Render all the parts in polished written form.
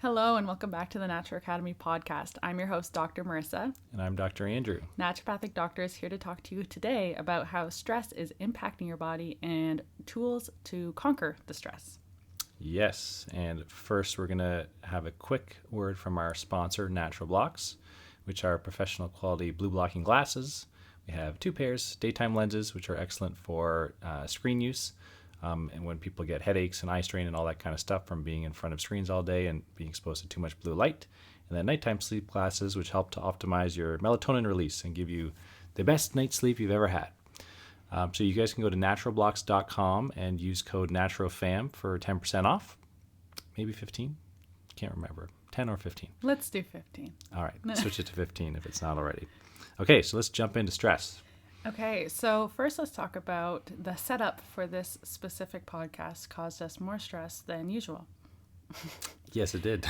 Hello and welcome back to the NaturoAcademy podcast. I'm your host, Dr. Marissa. And I'm Dr. Andrew. Naturopathic doctor is here to talk to you today about how stress is impacting your body and tools to conquer the stress. Yes, and first we're going to have a quick word from our sponsor, NaturoBlocks, which are professional quality blue blocking glasses. We have 2 pairs, daytime lenses, which are excellent for screen use. And when people get headaches and eye strain and all that kind of stuff from being in front of screens all day and being exposed to too much blue light. And then nighttime sleep glasses, which help to optimize your melatonin release and give you the best night's sleep you've ever had. So you guys can go to naturalblocks.com and use code NATUROFAM for 10% off. Maybe 15? Can't remember. 10 or 15? Let's do 15. All right. Switch it to 15 if it's not already. Okay, so let's jump into stress. Okay, so first let's talk about the setup for this specific podcast caused us more stress than usual. Yes, it did.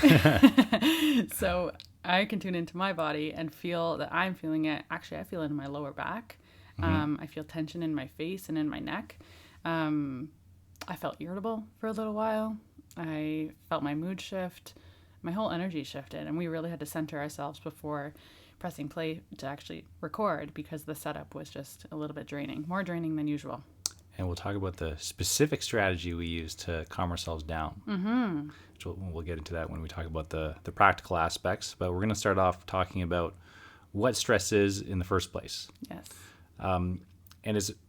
So I can tune into my body and feel that I'm feeling it. Actually, I feel it in my lower back. I feel tension in my face and in my neck. I felt irritable for a little while. I felt my mood shift. My whole energy shifted, and we really had to center ourselves before pressing play to actually record because the setup was just a little bit draining, more draining than usual. And we'll talk about the specific strategy we use to calm ourselves down. Which we'll get into that when we talk about the practical aspects. But we're going to start off talking about what stress is in the first place. Yes. And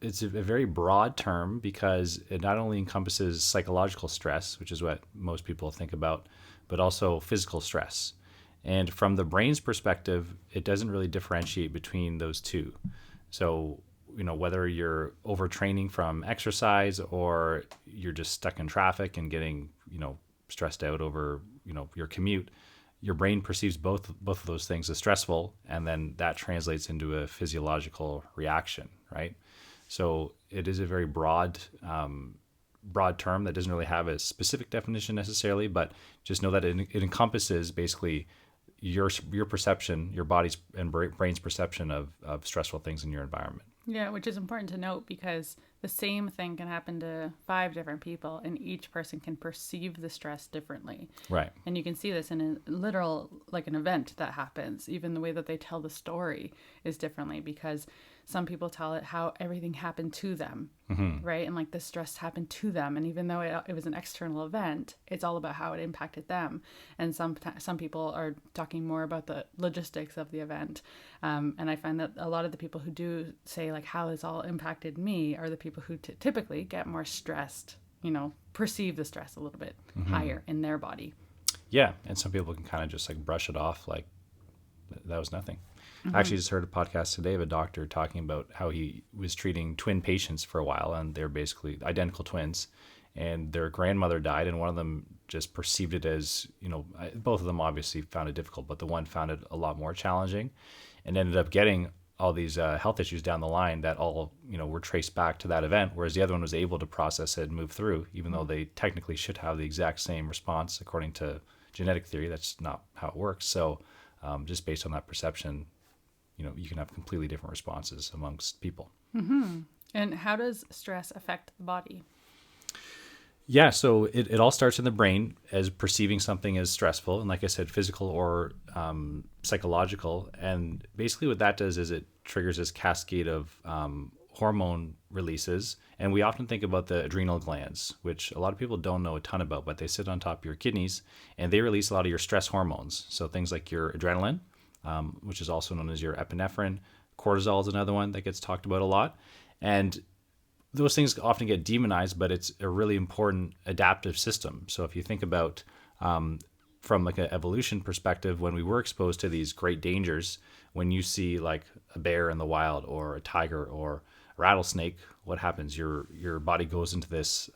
it's a very broad term because it not only encompasses psychological stress, which is what most people think about, but also physical stress. And from the brain's perspective, it doesn't really differentiate between those two. So, whether you're overtraining from exercise or you're just stuck in traffic and getting, stressed out over, your commute, your brain perceives both of those things as stressful, and then that translates into a physiological reaction, right? So it is a very broad term that doesn't really have a specific definition necessarily, but just know that it encompasses basically your perception, your body's and brain's perception of stressful things in your environment. Yeah, which is important to note because the same thing can happen to 5 different people and each person can perceive the stress differently. Right. And you can see this in a literal, like an event that happens. Even the way that they tell the story is differently because some people tell it how everything happened to them, right? And like the stress happened to them. And even though it was an external event, it's all about how it impacted them. And some people are talking more about the logistics of the event. And I find that a lot of the people who do say like how this all impacted me are the people who typically get more stressed, perceive the stress a little bit higher in their body. Yeah. And some people can kind of just like brush it off like that was nothing. I actually just heard a podcast today of a doctor talking about how he was treating twin patients for a while, and they're basically identical twins, and their grandmother died, and one of them just perceived it as, both of them obviously found it difficult, but the one found it a lot more challenging and ended up getting all these health issues down the line that all, were traced back to that event, whereas the other one was able to process it and move through, even though they technically should have the exact same response according to genetic theory. That's not how it works. So just based on that perception, you can have completely different responses amongst people. And how does stress affect the body? Yeah, so it all starts in the brain as perceiving something as stressful. And like I said, physical or psychological. And basically what that does is it triggers this cascade of hormone releases. And we often think about the adrenal glands, which a lot of people don't know a ton about, but they sit on top of your kidneys and they release a lot of your stress hormones. So things like your adrenaline, which is also known as your epinephrine. Cortisol is another one that gets talked about a lot. And those things often get demonized, but it's a really important adaptive system. So if you think about from like an evolution perspective, when we were exposed to these great dangers, when you see like a bear in the wild or a tiger or a rattlesnake, what happens? Your body goes into this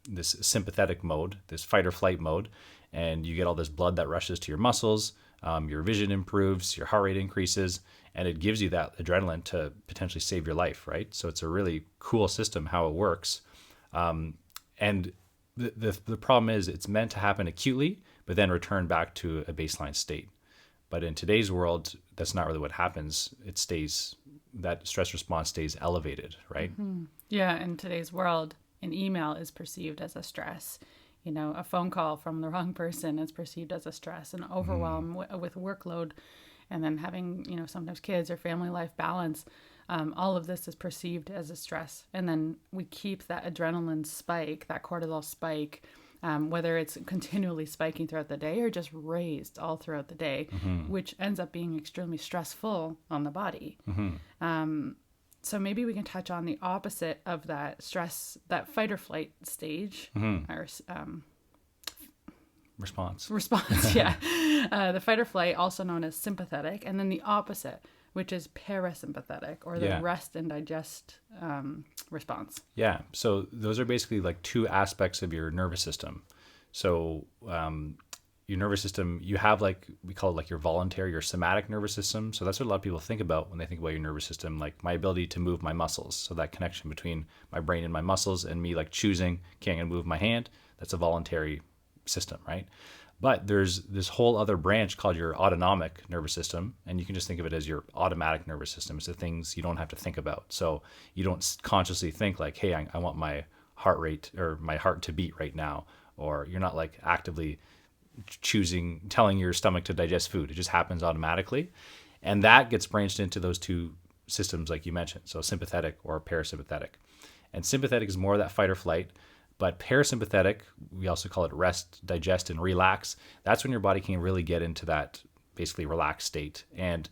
this sympathetic mode, this fight or flight mode, and you get all this blood that rushes to your muscles. Your vision improves, your heart rate increases, and it gives you that adrenaline to potentially save your life, right? So it's a really cool system how it works. And the problem is it's meant to happen acutely, but then return back to a baseline state. But in today's world, that's not really what happens. That stress response stays elevated, right? Yeah, in today's world, an email is perceived as a stress. a phone call from the wrong person is perceived as a stress, and overwhelm with workload, and then having, sometimes kids or family life balance. All of this is perceived as a stress. And then we keep that adrenaline spike, that cortisol spike, whether it's continually spiking throughout the day or just raised all throughout the day, which ends up being extremely stressful on the body. So maybe we can touch on the opposite of that stress, that fight or flight stage, or Response. Yeah. The fight or flight, also known as sympathetic, and then the opposite, which is parasympathetic, or the rest and digest response. Yeah. So those are basically like two aspects of your nervous system. So your nervous system, you have like, we call it like your voluntary, your somatic nervous system. So that's what a lot of people think about when they think about your nervous system, like my ability to move my muscles. So that connection between my brain and my muscles, and me like choosing, okay, I'm going to move my hand. That's a voluntary system, right? But there's this whole other branch called your autonomic nervous system, and you can just think of it as your automatic nervous system. It's the things you don't have to think about. So you don't consciously think like, hey, I want my heart rate or my heart to beat right now, or you're not like actively telling your stomach to digest food. It just happens automatically, and that gets branched into those two systems like you mentioned, so sympathetic or parasympathetic. And sympathetic is more that fight or flight. But parasympathetic, we also call it rest, digest, and relax. That's when your body can really get into that basically relaxed state. And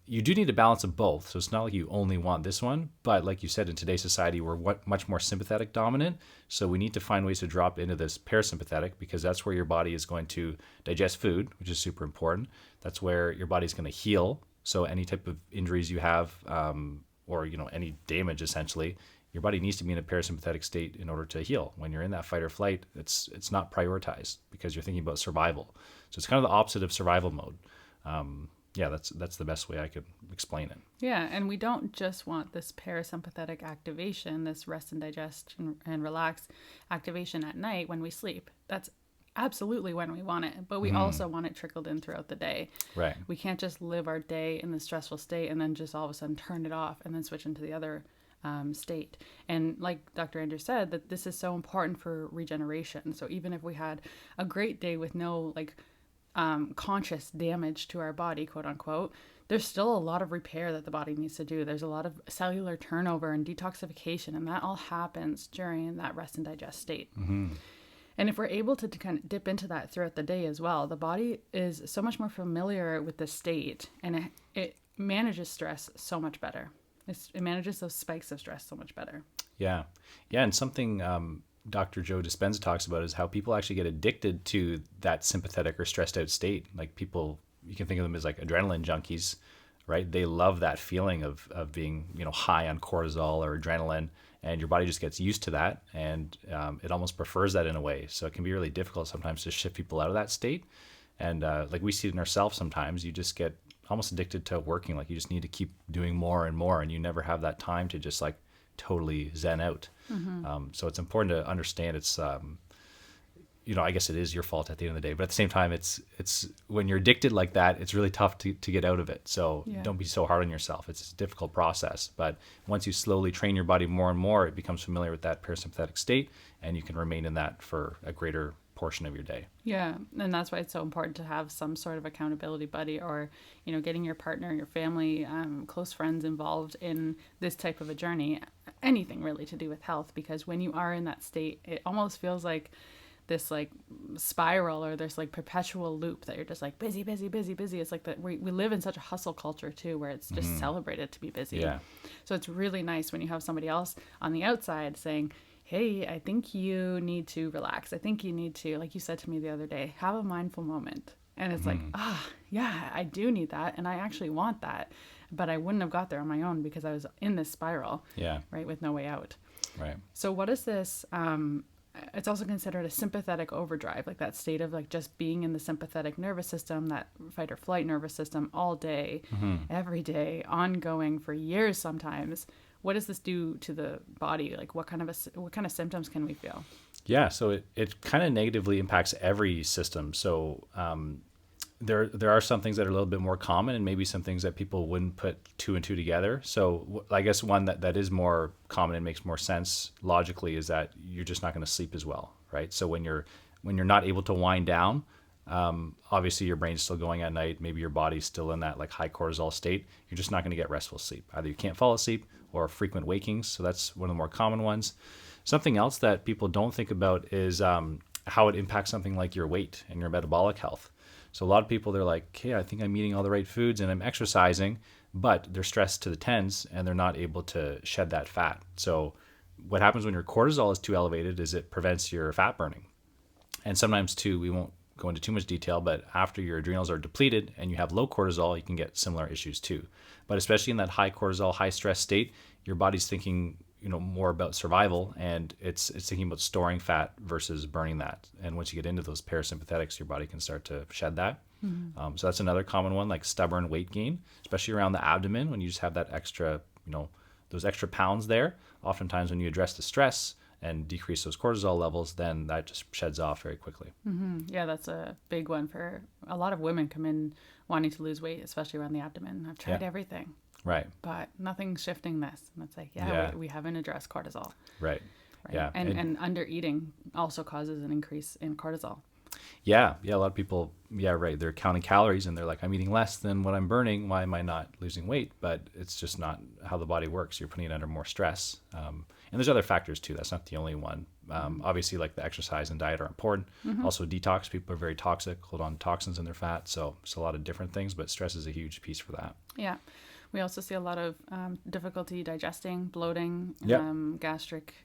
you do need a balance of both. So it's not like you only want this one. But like you said, in today's society, we're much more sympathetic dominant. So we need to find ways to drop into this parasympathetic, because that's where your body is going to digest food, which is super important. That's where your body's going to heal. So any type of injuries you have, or any damage essentially, your body needs to be in a parasympathetic state in order to heal. When you're in that fight or flight, it's not prioritized because you're thinking about survival. So it's kind of the opposite of survival mode. That's the best way I could explain it. Yeah, and we don't just want this parasympathetic activation, this rest and digest and relax activation at night when we sleep. That's absolutely when we want it, but we also want it trickled in throughout the day. Right. We can't just live our day in the stressful state and then just all of a sudden turn it off and then switch into the other state. And like Dr. Andrew said, that this is so important for regeneration. So even if we had a great day with no conscious damage to our body, quote unquote, there's still a lot of repair that the body needs to do. There's a lot of cellular turnover and detoxification, and that all happens during that rest and digest state. And if we're able to kind of dip into that throughout the day as well, the body is so much more familiar with the state, and it manages stress so much better. It manages those spikes of stress so much better. Yeah. And something Dr. Joe Dispenza talks about is how people actually get addicted to that sympathetic or stressed out state. Like people, you can think of them as like adrenaline junkies, right? They love that feeling of being, high on cortisol or adrenaline, and your body just gets used to that, and it almost prefers that in a way. So it can be really difficult sometimes to shift people out of that state. And like we see it in ourselves sometimes, you just get almost addicted to working. Like you just need to keep doing more and more, and you never have that time to just like totally zen out. So it's important to understand it's, I guess it is your fault at the end of the day, but at the same time, it's when you're addicted like that, it's really tough to get out of it. So don't be so hard on yourself. It's a difficult process, but once you slowly train your body more and more, it becomes familiar with that parasympathetic state, and you can remain in that for a greater portion of your day. Yeah, and that's why it's so important to have some sort of accountability buddy, or getting your partner, your family, close friends involved in this type of a journey, anything really to do with health, because when you are in that state, it almost feels like this like spiral, or this like perpetual loop that you're just like busy. It's like that we live in such a hustle culture too, where it's just celebrated to be busy. So it's really nice when you have somebody else on the outside saying, hey, I think you need to relax. I think you need to, like you said to me the other day, have a mindful moment. And it's like, yeah, I do need that. And I actually want that. But I wouldn't have got there on my own because I was in this spiral, right, with no way out. Right. So what is this? It's also considered a sympathetic overdrive, like that state of like just being in the sympathetic nervous system, that fight or flight nervous system all day, every day, ongoing for years sometimes. What does this do to the body? Like what kind of symptoms can we feel? Yeah, so it kind of negatively impacts every system. So there are some things that are a little bit more common, and maybe some things that people wouldn't put two and two together. So I guess one that is more common and makes more sense logically is that you're just not going to sleep as well, right? So when you're not able to wind down, obviously your brain's still going at night. Maybe your body's still in that like high cortisol state. You're just not going to get restful sleep. Either you can't fall asleep or frequent wakings. So that's one of the more common ones. Something else that people don't think about is how it impacts something like your weight and your metabolic health. So a lot of people, they're like, hey, I think I'm eating all the right foods and I'm exercising, but they're stressed to the tens and they're not able to shed that fat. So what happens when your cortisol is too elevated is it prevents your fat burning. And sometimes too, we won't go into too much detail, but after your adrenals are depleted and you have low cortisol, you can get similar issues too. But especially in that high cortisol, high stress state, your body's thinking, more about survival, and it's thinking about storing fat versus burning that. And once you get into those parasympathetics, your body can start to shed that. So that's another common one, like stubborn weight gain, especially around the abdomen when you just have that extra, those extra pounds there. Oftentimes when you address the stress and decrease those cortisol levels, then that just sheds off very quickly. Yeah, that's a big one for a lot of women come in wanting to lose weight, especially around the abdomen. I've tried everything. Right. But nothing's shifting this. And it's like, we haven't addressed cortisol. Right. Yeah. And under eating also causes an increase in cortisol. Yeah. A lot of people, right. They're counting calories and they're like, I'm eating less than what I'm burning. Why am I not losing weight? But it's just not how the body works. You're putting it under more stress. And there's other factors too. That's not the only one. Obviously, like the exercise and diet are important. Also, detox. People are very toxic, hold on to toxins in their fat. So it's a lot of different things, but stress is a huge piece for that. Yeah. We also see a lot of difficulty digesting, bloating, gastric,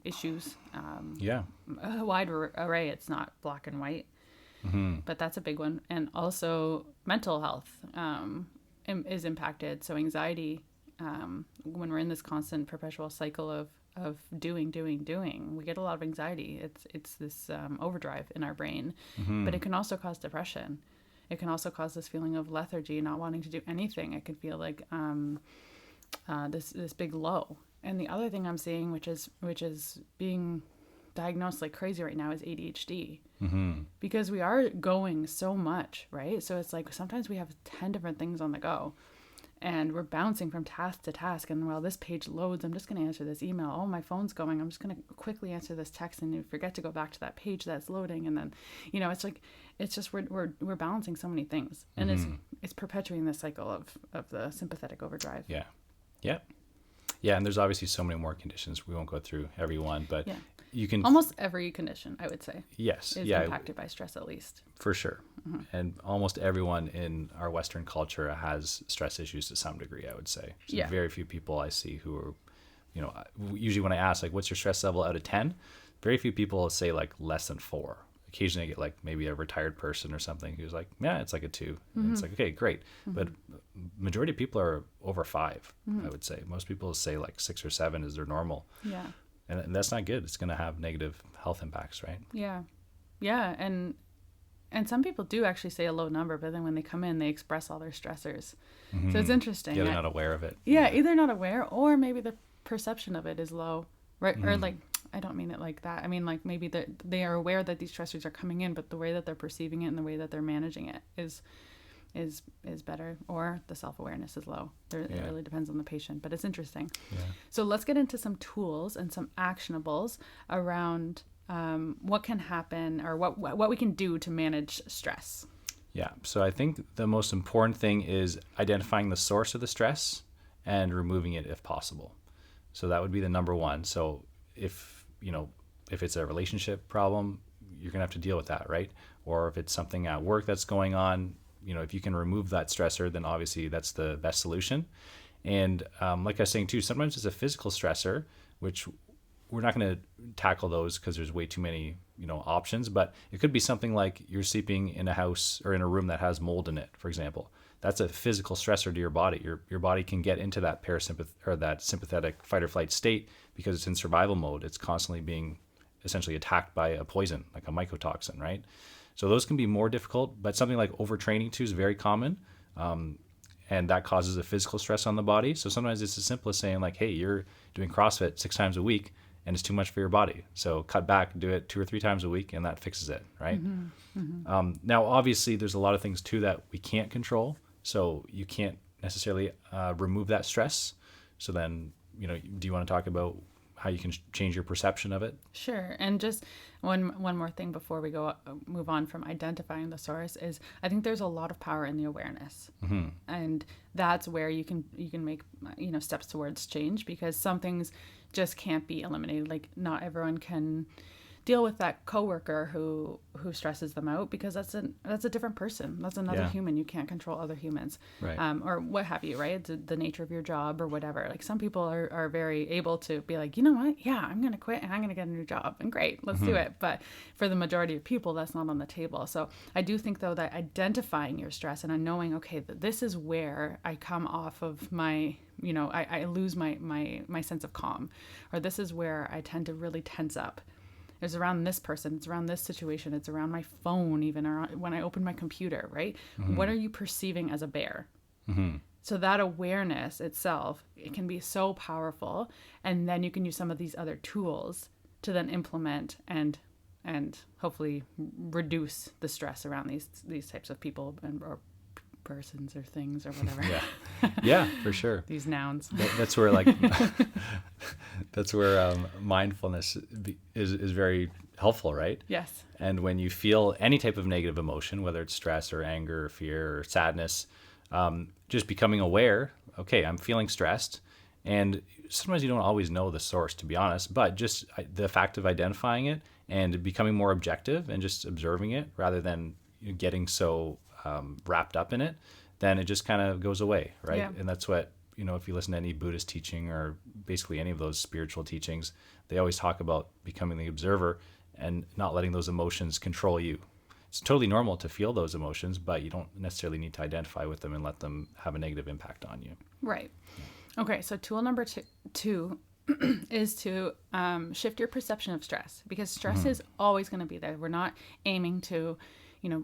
issues. A wide array. It's not black and white, but that's a big one. And also mental health is impacted. So anxiety, when we're in this constant perpetual cycle of doing, we get a lot of anxiety. It's this overdrive in our brain, but it can also cause depression. It can also cause this feeling of lethargy, not wanting to do anything. It can feel like this big low. And the other thing I'm seeing, which is being diagnosed like crazy right now, is ADHD. Because we are going so much, right? So it's like sometimes we have 10 different things on the go. And we're bouncing from task to task. And while this page loads, I'm just going to answer this email. Oh, my phone's going. I'm just going to quickly answer this text and you forget to go back to that page that's loading. And then, it's like, it's just we're balancing so many things. And it's perpetuating this cycle of the sympathetic overdrive. Yeah. And there's obviously so many more conditions. We won't go through every one, but you can... Almost every condition, I would say. Yes. Is impacted by stress at least. For sure. And almost everyone in our Western culture has stress issues to some degree, I would say. There's very few people I see who are, usually when I ask, like, what's your stress level out of 10? Very few people say, like, less than 4. Occasionally I get, like, maybe a retired person or something who's like, yeah, it's like a 2. And it's like, okay, great. But majority of people are over 5, I would say. Most people say, like, 6 or 7 is their normal. Yeah. And that's not good. It's going to have negative health impacts, right? Yeah. And some people do actually say a low number, but then when they come in, they express all their stressors. So it's interesting. Yeah, they're not aware of it. Yeah, either not aware or maybe the perception of it is low. Right? Or like, I don't mean it like that. I mean, like maybe they are aware that these stressors are coming in, but the way that they're perceiving it and the way that they're managing it is better, or the self-awareness is low. It really depends on the patient, but it's interesting. Yeah. So let's get into some tools and some actionables around what can happen or what we can do to manage stress. Yeah. So I think the most important thing is identifying the source of the stress and removing it if possible. So that would be the number one. So if it's a relationship problem, you're going to have to deal with that, right? Or if it's something at work that's going on, if you can remove that stressor, then obviously that's the best solution. And like I was saying too, sometimes it's a physical stressor, which we're not going to tackle those because there's way too many, options. But it could be something like you're sleeping in a house or in a room that has mold in it, for example. That's a physical stressor to your body. Your body can get into that that sympathetic fight or flight state because it's in survival mode. It's constantly being essentially attacked by a poison, like a mycotoxin, right? So those can be more difficult, but something like overtraining too is very common. And that causes a physical stress on the body. So sometimes it's as simple as saying like, hey, you're doing CrossFit 6 times a week and it's too much for your body. So cut back, do it 2 or 3 times a week, and that fixes it, right? Now, obviously, there's a lot of things too that we can't control. So you can't necessarily remove that stress. So then, do you want to talk about how you can change your perception of it. Sure. And just one more thing before we go move on from identifying the source is I think there's a lot of power in the awareness. And that's where you can make steps towards change, because some things just can't be eliminated. Like not everyone can deal with that coworker who stresses them out, because that's a different person. That's another human. You can't control other humans, right? Or what have you, right? It's the nature of your job or whatever. Like some people are very able to be like, you know what? Yeah, I'm gonna quit and I'm gonna get a new job, and great, let's do it. But for the majority of people, that's not on the table. So I do think though that identifying your stress and knowing, okay, that this is where I come off of my, I lose my sense of calm, or this is where I tend to really tense up. It's around this person, it's around this situation, it's around my phone, even, or when I open my computer, right? What are you perceiving as a bear? So that awareness itself, it can be so powerful. And then you can use some of these other tools to then implement and hopefully reduce the stress around these types of people or persons or things or whatever. Yeah, for sure. These nouns. That's where mindfulness is very helpful, right? Yes. And when you feel any type of negative emotion, whether it's stress or anger or fear or sadness, just becoming aware, okay, I'm feeling stressed. And sometimes you don't always know the source, to be honest, but just the fact of identifying it and becoming more objective and just observing it rather than getting so wrapped up in it, then it just kind of goes away, right? Yeah. And that's what, if you listen to any Buddhist teaching or basically any of those spiritual teachings, they always talk about becoming the observer and not letting those emotions control you. It's totally normal to feel those emotions, but you don't necessarily need to identify with them and let them have a negative impact on you. Right. Okay, so tool number two is to shift your perception of stress, because stress is always going to be there. We're not aiming to,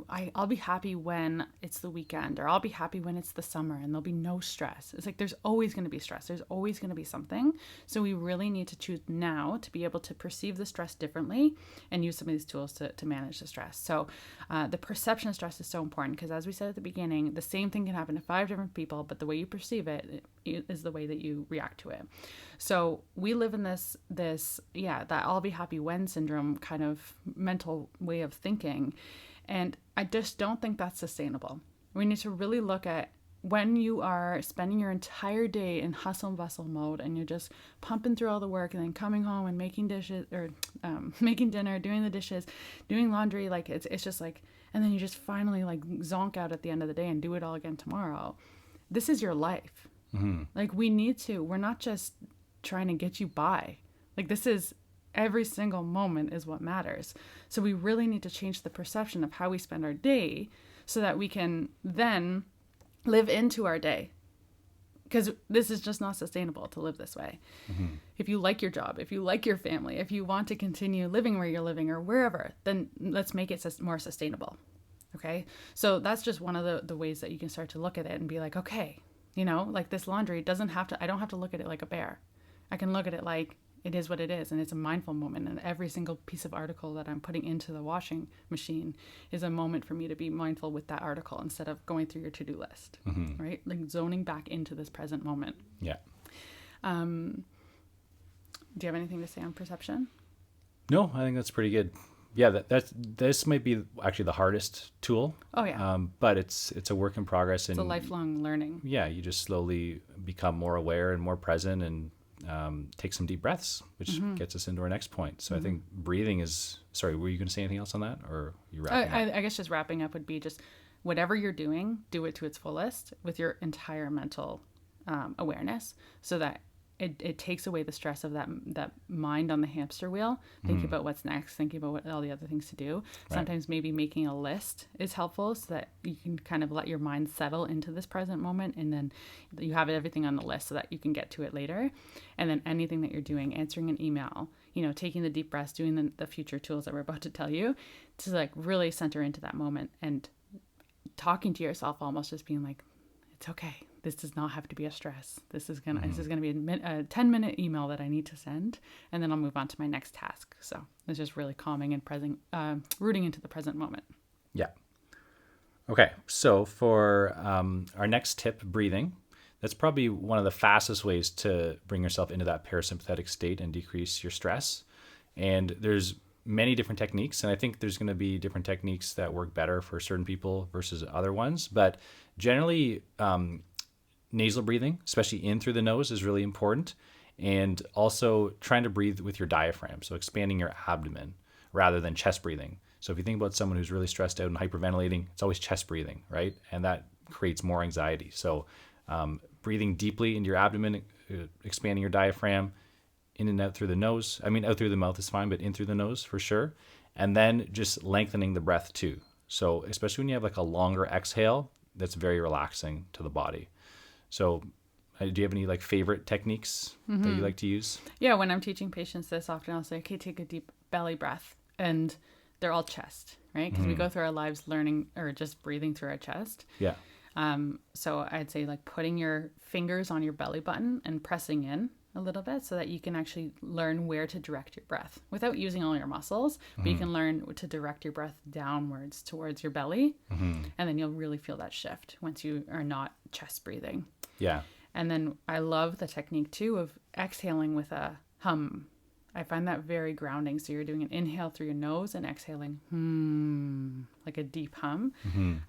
I'll be happy when it's the weekend, or I'll be happy when it's the summer and there'll be no stress. It's like there's always going to be stress. There's always going to be something. So we really need to choose now to be able to perceive the stress differently and use some of these tools to manage the stress. So the perception of stress is so important, because as we said at the beginning, the same thing can happen to 5 different people, but the way you perceive it is the way that you react to it. So we live in this that I'll be happy when syndrome kind of mental way of thinking. And I just don't think that's sustainable. We need to really look at when you are spending your entire day in hustle and bustle mode and you're just pumping through all the work and then coming home and making dishes or making dinner, doing the dishes, doing laundry. Like it's just like, and then you just finally like zonk out at the end of the day and do it all again tomorrow. This is your life. Like we're not just trying to get you by. Like this is, every single moment is what matters. So we really need to change the perception of how we spend our day so that we can then live into our day. Because this is just not sustainable to live this way. If you like your job, if you like your family, if you want to continue living where you're living or wherever, then let's make it more sustainable. Okay? So that's just one of the ways that you can start to look at it and be like, okay, like this laundry I don't have to look at it like a bear. I can look at it like it is what it is, and it's a mindful moment, and every single piece of article that I'm putting into the washing machine is a moment for me to be mindful with that article instead of going through your to-do list, right? Like zoning back into this present moment. Yeah. Do you have anything to say on perception? No, I think that's pretty good. Yeah, this might be actually the hardest tool. Oh yeah. But it's a work in progress, and it's a lifelong learning. Yeah, you just slowly become more aware and more present, and take some deep breaths, which gets us into our next point. So I think breathing is, sorry, were you going to say anything else on that, or you wrapping up? I guess just wrapping up would be just whatever you're doing, do it to its fullest with your entire mental awareness, so that it takes away the stress of that mind on the hamster wheel, thinking about what's next, thinking about what all the other things to do. Right. Sometimes maybe making a list is helpful so that you can kind of let your mind settle into this present moment, and then you have everything on the list so that you can get to it later. And then anything that you're doing, answering an email, taking the deep breaths, doing the future tools that we're about to tell you, to like really center into that moment and talking to yourself, almost just being like, it's okay. This does not have to be a stress. This is gonna be a 10-minute email that I need to send, and then I'll move on to my next task. So it's just really calming and rooting into the present moment. Yeah. Okay. So for our next tip, breathing, That's probably one of the fastest ways to bring yourself into that parasympathetic state and decrease your stress. And there's many different techniques, and I think there's going to be different techniques that work better for certain people versus other ones. But generally, nasal breathing, especially in through the nose, is really important. And also trying to breathe with your diaphragm, so expanding your abdomen rather than chest breathing. So if you think about someone who's really stressed out and hyperventilating, it's always chest breathing, right? And that creates more anxiety. So breathing deeply into your abdomen, expanding your diaphragm, in and out through the nose. I mean, out through the mouth is fine, but in through the nose for sure. And then just lengthening the breath too. So especially when you have like a longer exhale, that's very relaxing to the body. So do you have any like favorite techniques that you like to use? Yeah, when I'm teaching patients this, often I'll say, okay, take a deep belly breath. And they're all chest, right? Because we go through our lives learning or just breathing through our chest. Yeah. So I'd say like putting your fingers on your belly button and pressing in a little bit so that you can actually learn where to direct your breath without using all your muscles, but you can learn to direct your breath downwards towards your belly. And then you'll really feel that shift once you are not chest breathing. Yeah. And then I love the technique too of exhaling with a hum. I find that very grounding. So you're doing an inhale through your nose and exhaling, like a deep hum.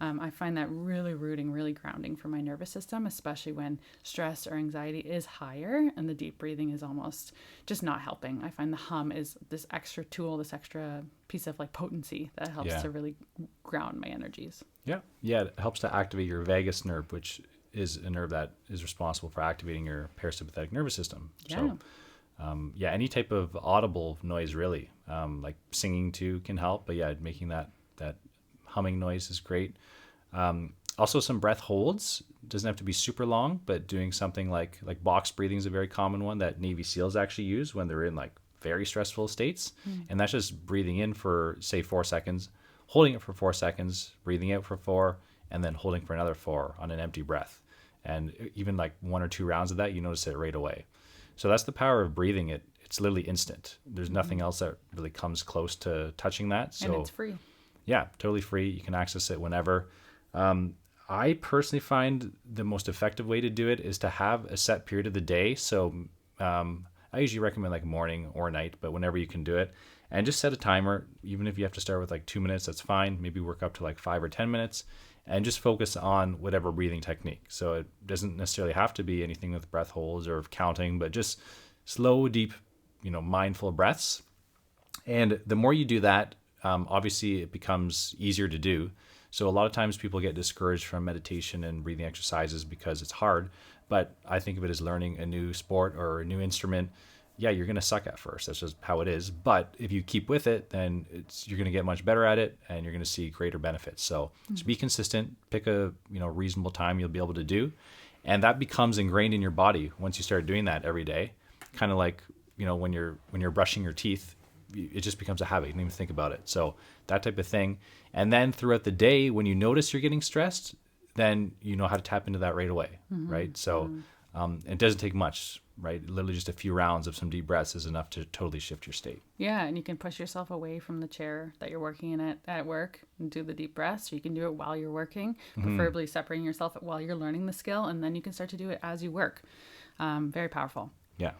I find that really rooting, really grounding for my nervous system, especially when stress or anxiety is higher and the deep breathing is almost just not helping. I find the hum is this extra tool, this extra piece of like potency that helps to really ground my energies. Yeah. Yeah. It helps to activate your vagus nerve, which is a nerve that is responsible for activating your parasympathetic nervous system. Yeah. So, any type of audible noise really, like singing too can help, but yeah, making that humming noise is great. Also some breath holds, doesn't have to be super long, but doing something like box breathing is a very common one that Navy SEALs actually use when they're in like very stressful states. And that's just breathing in for say 4 seconds, holding it for 4 seconds, breathing out for 4, and then holding for another 4 on an empty breath. And even like 1 or 2 rounds of that, you notice it right away. So that's the power of breathing. It's literally instant. There's nothing else that really comes close to touching that. So And it's free. Yeah, totally free. You can access it whenever. I personally find the most effective way to do it is to have a set period of the day. So I usually recommend like morning or night, but whenever you can do it. And just set a timer. Even if you have to start with like 2 minutes, that's fine. Maybe work up to like 5 or 10 minutes. And just focus on whatever breathing technique. So it doesn't necessarily have to be anything with breath holds or counting, but just slow, deep, mindful breaths. And the more you do that, obviously it becomes easier to do. So a lot of times people get discouraged from meditation and breathing exercises because it's hard. But I think of it as learning a new sport or a new instrument. Yeah, you're going to suck at first. That's just how it is. But if you keep with it, then you're going to get much better at it and you're going to see greater benefits. So just be consistent, pick a reasonable time you'll be able to do. And that becomes ingrained in your body once you start doing that every day. Kind of like, when you're brushing your teeth, it just becomes a habit. You don't even think about it. So that type of thing. And then throughout the day, when you notice you're getting stressed, then you know how to tap into that right away, right? So it doesn't take much, right? Literally just a few rounds of some deep breaths is enough to totally shift your state. Yeah, and you can push yourself away from the chair that you're working in at work and do the deep breaths. So you can do it while you're working, preferably separating yourself while you're learning the skill, and then you can start to do it as you work. Very powerful. Yeah.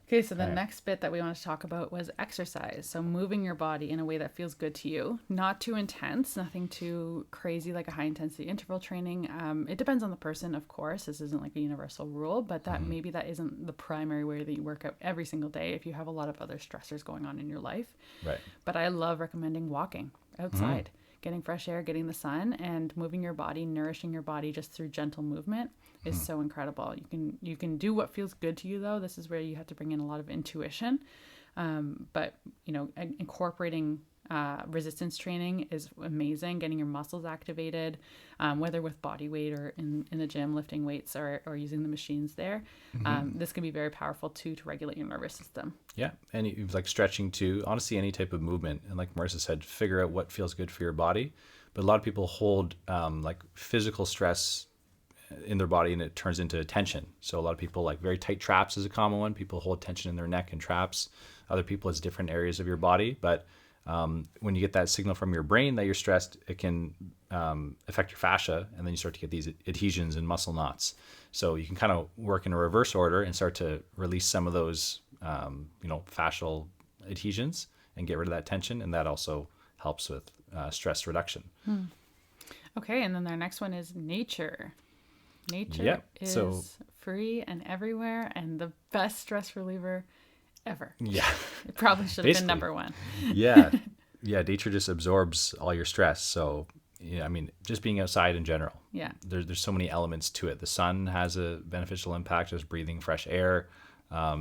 Okay, so the next bit that we wanted to talk about was exercise. So moving your body in a way that feels good to you, not too intense, nothing too crazy like a high intensity interval training. It depends on the person, of course. This isn't like a universal rule, but that maybe that isn't the primary way that you work out every single day if you have a lot of other stressors going on in your life. Right. But I love recommending walking outside, getting fresh air, getting the sun, and moving your body, nourishing your body just through gentle movement is so incredible. You can do what feels good to you though. This is where you have to bring in a lot of intuition. But incorporating resistance training is amazing. Getting your muscles activated, whether with body weight or in the gym lifting weights or using the machines there. This can be very powerful too to regulate your nervous system. Yeah, and you've like stretching too. Honestly, any type of movement, and like Marissa said, figure out what feels good for your body. But a lot of people hold like physical stress in their body and it turns into tension. So a lot of people like very tight traps is a common one. People hold tension in their neck and traps. Other people, it's different areas of your body. But when you get that signal from your brain that you're stressed, it can affect your fascia, and then you start to get these adhesions and muscle knots. So you can kind of work in a reverse order and start to release some of those, fascial adhesions and get rid of that tension. And that also helps with stress reduction. Okay. And then our next one is nature. Nature Yeah, is so- free and everywhere and the best stress reliever ever. Yeah. It probably should have Basically. been number one. Yeah. Yeah. Nature just absorbs all your stress. So, yeah, I mean, just being outside in general. Yeah. There's so many elements to it. The sun has a beneficial impact, just breathing fresh air,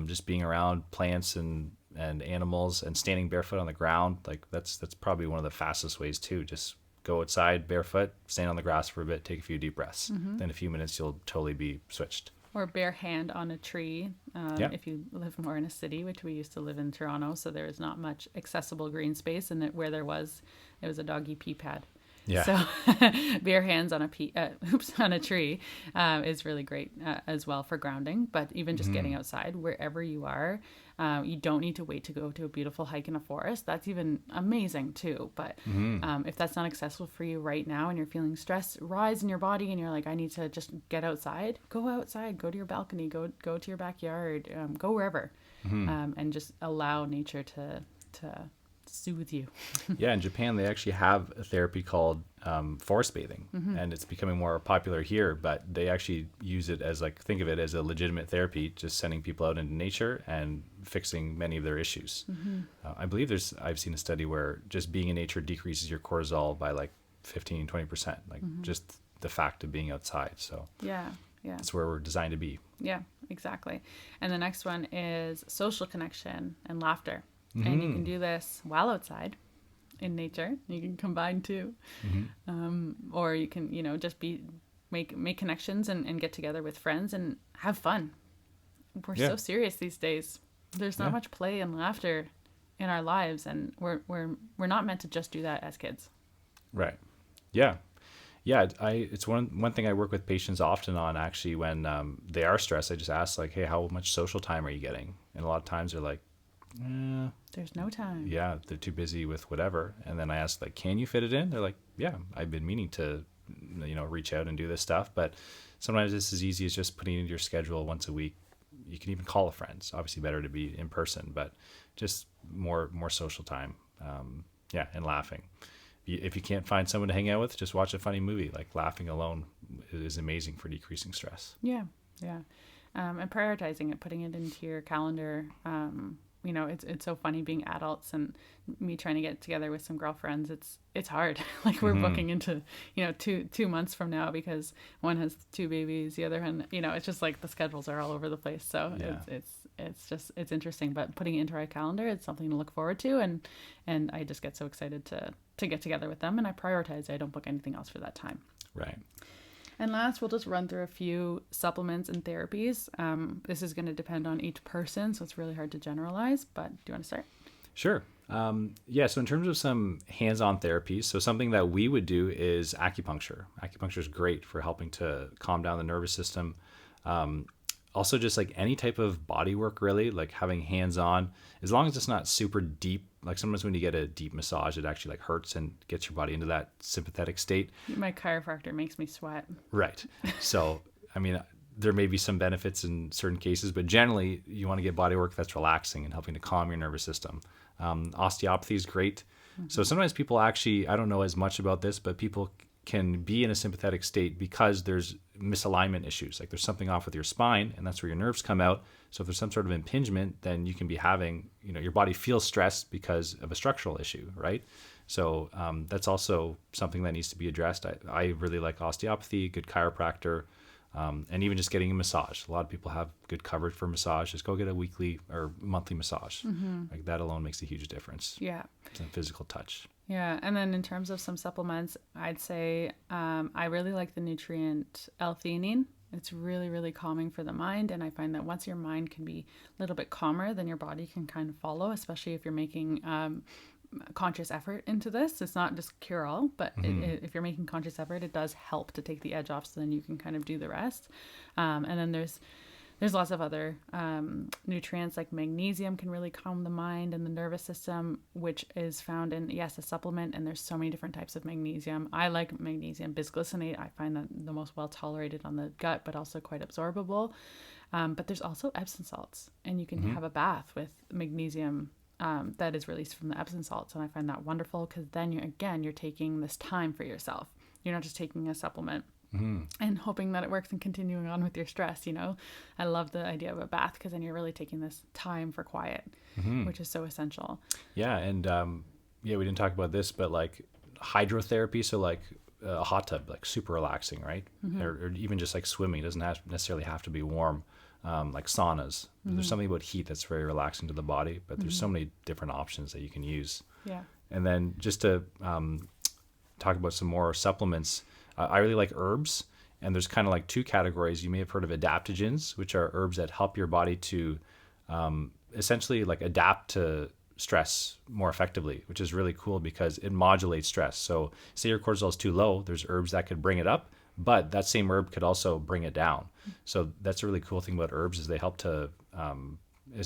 just being around plants and animals and standing barefoot on the ground. Like that's probably one of the fastest ways too. Just go outside barefoot, stand on the grass for a bit, take a few deep breaths. Then in a few minutes, you'll totally be switched. Or bare hand on a tree. Yeah. If you live more in a city, which we used to live in Toronto, so there is not much accessible green space, and where there was, it was a doggy pee pad. Yeah. So bare hands on on a tree is really great as well for grounding. But even just getting outside, wherever you are, you don't need to wait to go to a beautiful hike in a forest. That's even amazing too. But if that's not accessible for you right now and you're feeling stress rise in your body and you're like, I need to just get outside, go outside, go to your balcony, go to your backyard, go wherever, and just allow nature to soothe you. Yeah, in Japan, they actually have a therapy called forest bathing, and it's becoming more popular here, but they actually use it as think of it as a legitimate therapy, just sending people out into nature and fixing many of their issues. I believe I've seen a study where just being in nature decreases your cortisol by 15-20%, just the fact of being outside. So Yeah. that's where we're designed to be. Yeah, exactly. And the next one is social connection and laughter. And you can do this while outside in nature. You can combine two. Or you can, just make connections and get together with friends and have fun. We're so serious these days. There's not much play and laughter in our lives, and we're not meant to just do that as kids. Right. Yeah. Yeah. It's one thing I work with patients often on, actually, when they are stressed. I just ask hey, how much social time are you getting? And a lot of times they're like, there's no time. Yeah, they're too busy with whatever. And then I ask, can you fit it in? They're like, yeah, I've been meaning to, reach out and do this stuff. But sometimes it's as easy as just putting it into your schedule once a week. You can even call a friend. It's obviously better to be in person, but just more social time. And laughing. If you can't find someone to hang out with, just watch a funny movie. Laughing alone is amazing for decreasing stress. Yeah. And prioritizing it, putting it into your calendar. It's so funny being adults and me trying to get together with some girlfriends. It's hard. We're booking into, 2 months from now because one has 2 babies, the other one, it's just the schedules are all over the place. So it's interesting, but putting it into our calendar, it's something to look forward to. And I just get so excited to get together with them, and I prioritize. I don't book anything else for that time. Right. And last, we'll just run through a few supplements and therapies. This is going to depend on each person, so it's really hard to generalize, but do you want to start? Sure. So in terms of some hands-on therapies, so something that we would do is acupuncture. Acupuncture is great for helping to calm down the nervous system. Also, just any type of body work, really, having hands-on, as long as it's not super deep. Sometimes when you get a deep massage, it actually hurts and gets your body into that sympathetic state. My chiropractor makes me sweat. Right. So, there may be some benefits in certain cases, but generally you want to get body work that's relaxing and helping to calm your nervous system. Osteopathy is great. So sometimes people actually, I don't know as much about this, but people can be in a sympathetic state because there's misalignment issues. There's something off with your spine, and that's where your nerves come out. So if there's some sort of impingement, then you can be having, your body feels stressed because of a structural issue, right? So that's also something that needs to be addressed. I really like osteopathy, good chiropractor, and even just getting a massage. A lot of people have good coverage for massage. Just go get a weekly or monthly massage. That alone makes a huge difference. Yeah. It's a physical touch. Yeah. And then in terms of some supplements, I'd say I really like the nutrient L-theanine. It's really, really calming for the mind. And I find that once your mind can be a little bit calmer, then your body can kind of follow, especially if you're making conscious effort into this. It's not just cure all, but if you're making conscious effort, it does help to take the edge off, so then you can kind of do the rest. And then there's There's lots of other nutrients, like magnesium can really calm the mind and the nervous system, which is found in, yes, a supplement. And there's so many different types of magnesium. I like magnesium bisglycinate. I find that the most well tolerated on the gut, but also quite absorbable. But there's also Epsom salts, and you can have a bath with magnesium that is released from the Epsom salts. And I find that wonderful, because then you're taking this time for yourself. You're not just taking a supplement and hoping that it works and continuing on with your stress. I love the idea of a bath, because then you're really taking this time for quiet, which is so essential. Yeah. And we didn't talk about this, but like hydrotherapy, so like a hot tub, like super relaxing, right? Or even just like swimming, it doesn't necessarily have to be warm. Like saunas, there's something about heat that's very relaxing to the body, but there's so many different options that you can use. Yeah. And then just to talk about some more supplements, I really like herbs, and there's kind of like two categories. You may have heard of adaptogens, which are herbs that help your body to essentially like adapt to stress more effectively, which is really cool because it modulates stress. So say your cortisol is too low, there's herbs that could bring it up, but that same herb could also bring it down. So that's a really cool thing about herbs, is they help to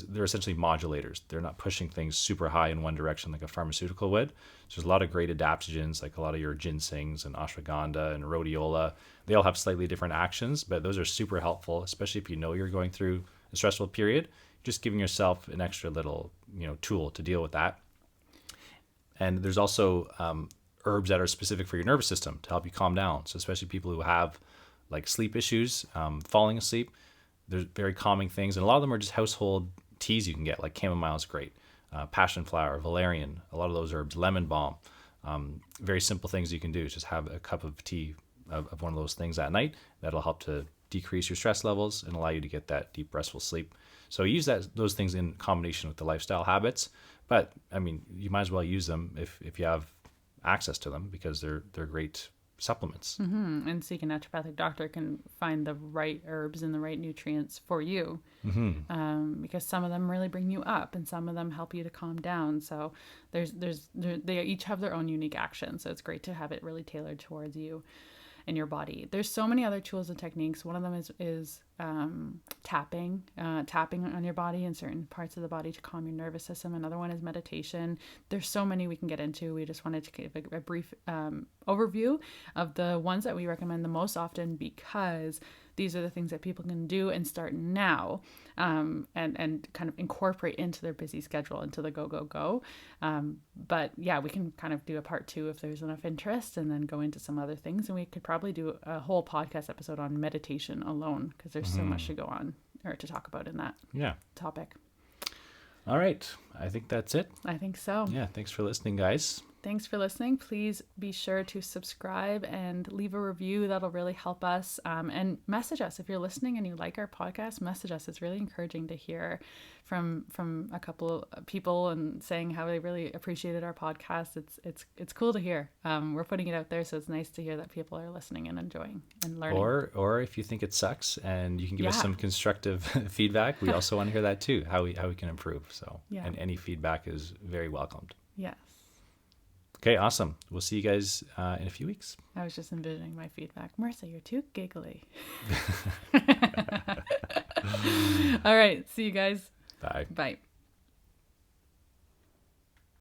they're essentially modulators. They're not pushing things super high in one direction like a pharmaceutical would. So there's a lot of great adaptogens, like a lot of your ginsengs and ashwagandha and rhodiola. They all have slightly different actions, but those are super helpful, especially if you know you're going through a stressful period. Just giving yourself an extra little, tool to deal with that. And there's also herbs that are specific for your nervous system to help you calm down. So especially people who have like sleep issues, falling asleep, there's very calming things. And a lot of them are just household teas you can get, like chamomile is great, passion flower, valerian, a lot of those herbs, lemon balm, very simple things you can do. Just have a cup of tea of one of those things at night. That'll help to decrease your stress levels and allow you to get that deep, restful sleep. So use those things in combination with the lifestyle habits. But I mean, you might as well use them if you have access to them, because they're great supplements. And seek a naturopathic doctor can find the right herbs and the right nutrients for you, because some of them really bring you up and some of them help you to calm down. So they each have their own unique action. So it's great to have it really tailored towards you and your body. There's so many other tools and techniques. One of them is tapping on your body and certain parts of the body to calm your nervous system. Another one is meditation. There's so many we can get into. We just wanted to give a brief overview of the ones that we recommend the most often, because these are the things that people can do and start now, and kind of incorporate into their busy schedule, into the go. But yeah, we can kind of do a part 2 if there's enough interest, and then go into some other things. And we could probably do a whole podcast episode on meditation alone, because there's so much to go on or to talk about in that topic. All right. I think that's it. I think so. Yeah. Thanks for listening, guys. Thanks for listening. Please be sure to subscribe and leave a review. That'll really help us. And message us if you're listening and you like our podcast. Message us. It's really encouraging to hear from a couple of people and saying how they really appreciated our podcast. It's cool to hear. We're putting it out there, so it's nice to hear that people are listening and enjoying and learning. Or if you think it sucks and you can give us some constructive feedback, we also want to hear that too. How we can improve. So and any feedback is very welcomed. Yes. Okay, awesome. We'll see you guys in a few weeks. I was just envisioning my feedback. Marissa, you're too giggly. All right. See you guys. Bye. Bye.